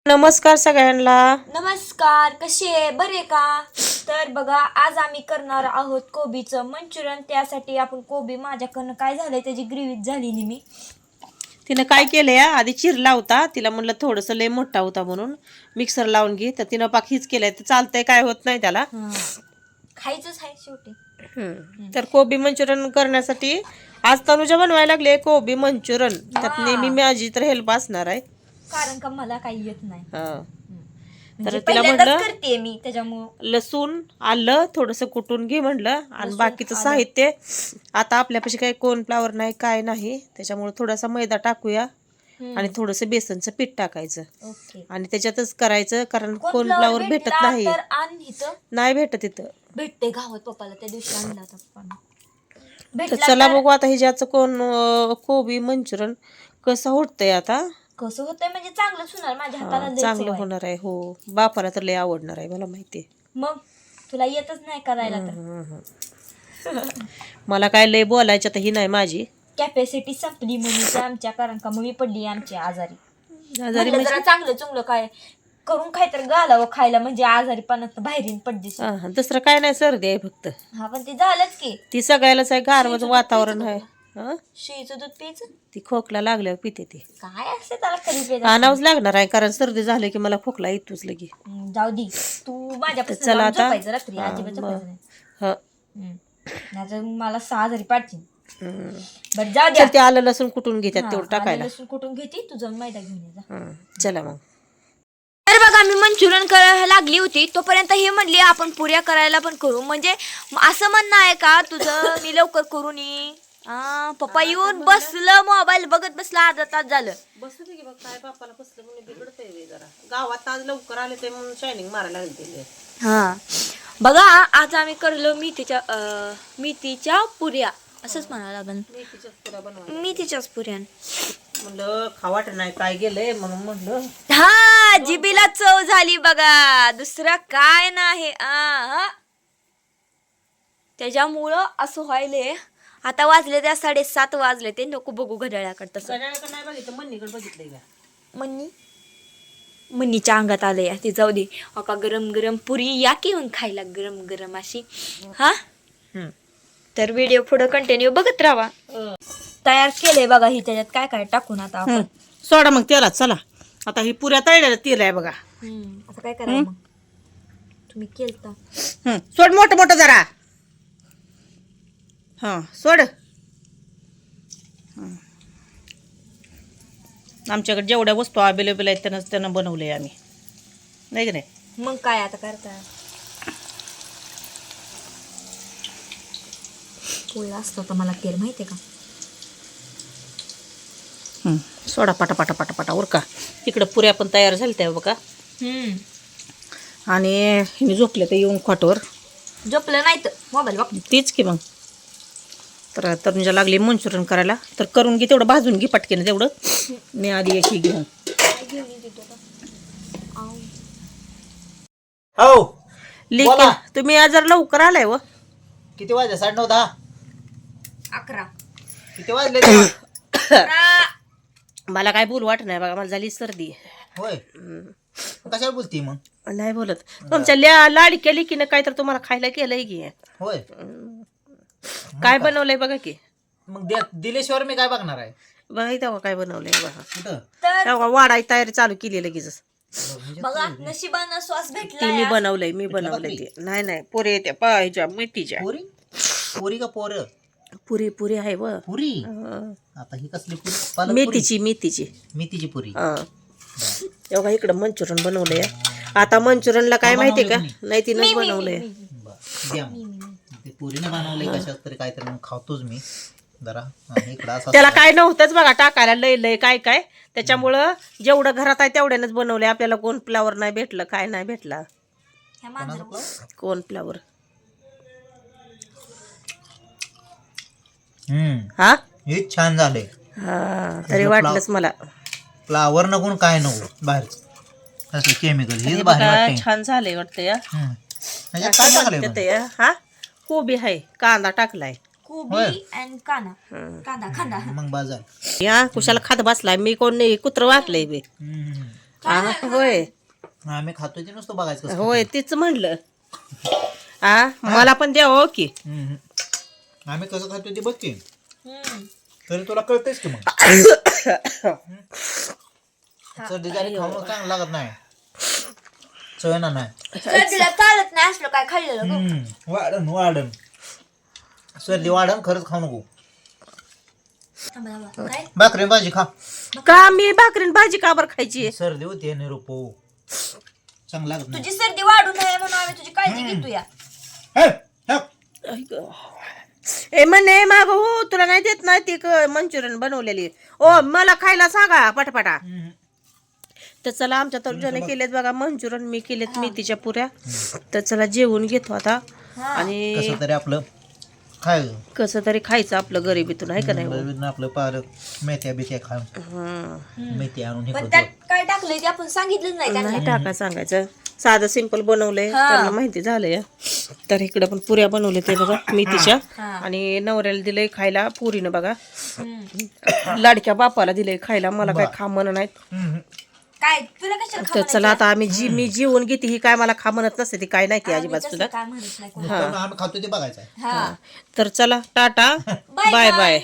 नमस्कार सगळ्यांना. नमस्कार. कसे बरे का? तर बघा, आज आम्ही करणार आहोत कोबीचं मंचुरियन. त्यासाठी आपण कोबी, माझ्याकडनं काय झालंय त्याची ग्रेव्ही झाली नाही. मी तिनं काय केलंय, आधी चिरला होता, तिला म्हणलं थोडंसं लय मोठा होता म्हणून मिक्सर लावून घे, तर तिनं पाक हीच केलंय. तर चालतंय, काय होत नाही त्याला, खायचंच आहे शेवटी. तर कोबी मंचुरियन करण्यासाठी आज तनुजा बनवायला लागले कोबी मंचुरियन. त्यात नेहमी माझी तर हेल्प असणार आहे, कारण का मला काही येत नाही. तर तिला म्हटलं करते मी, त्याच्यामुळं लसूण आलं थोडंसं कुटून घे म्हणलं. आणि बाकीचं साहित्य आता आपल्यापाशी काही कॉर्नफ्लॉवर नाही, काय नाही, त्याच्यामुळे थोडासा मैदा टाकूया आणि थोडंसं बेसनचं पीठ टाकायचं आणि त्याच्यातच करायचं, कारण कॉर्नफ्लॉवर भेटत नाही. नाही भेटत इथं. भेटते गावात, पप्पाला त्या दिवशी आणला होता पप्पाने. तर चला बघू आता ह्याचं कोबी मंचुरियन कसं होतंय. आता कसं होतंय म्हणजे चांगलंच होणार. माझ्या हाताला चांगलं होणार आहे. हो, बापाला तर लय आवडणार आहे, मला माहितीये. मग तुला येतच नाही करायला तर. मला काय लय बोलायचं तर ही नाही, माझी कॅपॅसिटी संपली म्हणजे आमच्या, कारण का मम्मी पडली आमची आजारी. म्हणजे जरा चांगलं चुंगलं काय करून खाय तर घालावं खायला, म्हणजे आजारी पणात बाहेरीन पडली. दुसरं काय नाही, सर्दी आहे फक्त. हा, पण ते झालंच की. ती सगळ्यालाच आहे, गारवाचं वातावरण आहे. शेळीचं दूध प्यायचं. ती खोकला लागल्यावर पिते ती. काय असते त्याला कधी प्यायचं. आणावंच लागणार आहे, कारण सर्दी झाली की मला खोकला येतोच लगे. जाऊ दे तू माझ्यापासून. चला आता. रात्री अजिबात झोपायचं नाही. मला 6 आजारी पाडतील. बरं जाऊ दे. ते आलं लसूण कुठून घेतात तेवढं टाकायला. लसूण कुठून घेते, तू जाऊन मैदा घेऊन ये जा. चला मग. तर बघा, मी मंचुरियन करायला लागली होती तोपर्यंत हे म्हणली आपण पुऱ्या करायला पण करू. म्हणजे असं म्हणणं आहे का तुझं, मी लवकर करून ये. पप्पा येऊन बसलं, मोबाईल बघत बसला, अर्धा तास झालं. बसू दे की बघ, काय बापाला बसलं म्हणून बिघडतंय जरा. गावात आज लवकर आले ते म्हणून शायनिंग मारायला लागले. बघा, आज आम्ही करलो मेथीच्या पुऱ्या, असंच म्हणावं लागेल. मेथीच्याच पुऱ्या म्हणलं खावाट नाही, काय गेलंय म्हणून म्हणलं. जिबीला चव झाली बघा, दुसरं काय नाही. त्याच्यामुळं असं व्हायले. आता वाजले त्या 7:30 वाजले. ते नको बघू घड्याळाकडे. तसं नाही बघितलं, मन्नीकडे बघितलंय का? मन्नीच्या अंगात आलंय. ती जाऊ दे. का गरम गरम पुरी या की येऊन खायला, गरम गरम अशी. तर व्हिडिओ पुढे कंटिन्यू बघत राहा. तयार केलंय बघा ही, त्याच्यात काय काय टाकून आता आपण सोडा मग त्याला. चला आता ही पुऱ्या तळलेल्या तेल आहे बघा. आता काय करा मग, तुम्ही केलता. सोड मोठं मोठं जरा. सोड. आमच्याकडे जेवढ्या वस्तू अवेलेबल आहेत त्यानं बनवलंय आम्ही, नाही की नाही. मग काय आता करता. पोळा असतो तर मला तेल माहितीये का. सोडा पाटा पाटा पाटा पाटा उरका. इकडं पुऱ्या पण तयार झाल्या बघा. आणि हिने झोपले तर येऊन खोटवर. झोपलं नाही तर मोबाईल बघ. तीच की मग. तर तनुजा लागली मंचुरियन करायला, तर करून घे तेवढं, भाजून घे पटकेनं तेवढं. मी आधी एक ही घेऊन. हो लिखा, तुम्ही आज जर लवकर आलाय व. किती वाजले? 9:30 10. 11. किती वाजले? मला काय बोलू वाटत नाही बघा, मला झाली सर्दी. होय, कशाला बोलती मग? नाही बोलत. तुमच्या लाडक्या लेकीनं काय तर तुम्हाला खायला केलंय की. होय, काय बनवलंय बघा की. मग दिलेश्वर मी काय बघणार आहे. बघा तेव्हा काय बनवलंय बघा. कुठं? तेव्हा वाढाय तयारी चालू केली लगेच. बघा, नशिबानं श्वास भेटला. ते मी बनवलंय ते. नाही पोरे येत्या पाहिजे मेथीच्या. पुरी का पोर? पुरी आहे व. पुरी. आता ही कसली पुरी? मेथीची पुरी. तेव्हा इकडं मंचुरियन बनवलंय. आता मंचुरियनला काय माहितीये का, नाही तिनंच बनवलंय. ते पुरीने बनवलंय कशात तरी, काहीतरी मग खातोच मी जरा. त्याला काय नव्हतंच बघा टाकायला, लय काय त्याच्यामुळं जेवढं घरात आहे तेवढ्यानंच बनवलंय. आपल्याला कॉर्नफ्लॉवर नाही भेटलं, काय नाही भेटला कॉर्नफ्लॉवर. हे छान झालंय. तरी वाटलंच मला. फ्लावर नको काय नको बाहेरच केमिकल. हे भारी छान झालंय वाटतं या. काय टाकलंय? कोबी आहे, कांदा टाकलाय. कोबी आणि कांदा मग बाजार. या कुशाला खात बसलाय. मी कोण नाही, कुत्र वाचलंय बे. होय आम्ही खातोय ते नुसतं बघायचं कसं होय तीच म्हणलं मला पण द्यावं की खातोय. आम्ही कसं खातोय ते बघ की तरी तुला कळतेच की मग सर्दी झाली खाऊन चांगलं लागत नाही चवना नाही सर्दीला चालत नाही असलं काय खाल्लेलं गं. वाढन वाढन सर्दी वाढन खरंच खाऊ नको थांबा, थांबा. काय भाकरी भाजी खा का मी भाकरीन भाजी का बरं खायची सर्दी होती निरोपो चांगलं लागत नाही तुझी सर्दी वाढू नये म्हणून आम्ही तुझी काळजी घेतो या. हे, हे. ए म्हणे माग हो तुला नाही देत नाही ती मंचुरियन बनवलेली ओ मला खायला सांगा पटापटा तर चला आमच्या तरुजाने केलेत बघा मंचुरियन मी केलेत मेथीच्या पुऱ्या तर चला जेवून घेतो आता आणि कसं तरी आपलं खाय कसं तरी खायचं आपलं गरिबीतून आहे का नाही आपलं पार मेथ्या बिथ्या खा हं. मेथी आणून हे पण करतो त्यात काय टाकलंय ते आपण सांगितलंच नाही त्यांना. नाही टाका सांगायचं साधं सिंपल बनवलंय त्यांना माहिती झालंय तर इकडे पण पुऱ्या बनवल्या ते बघा मेथीच्या आणि नवऱ्याला दिलंय खायला पुरीनं बघा लाडक्या बापाला दिलंय खायला मला काय खा म्हणत नाहीत काय तुला कशाला तर चला आता मी जीवन घेते ही काय मला खा म्हणत नसते ती काय नाही ती अजिबात तसं सुद्धा काय म्हणत नाही कोणी. आम्ही खातो ते बघायचं आहे. हा तर चला टाटा बाय बाय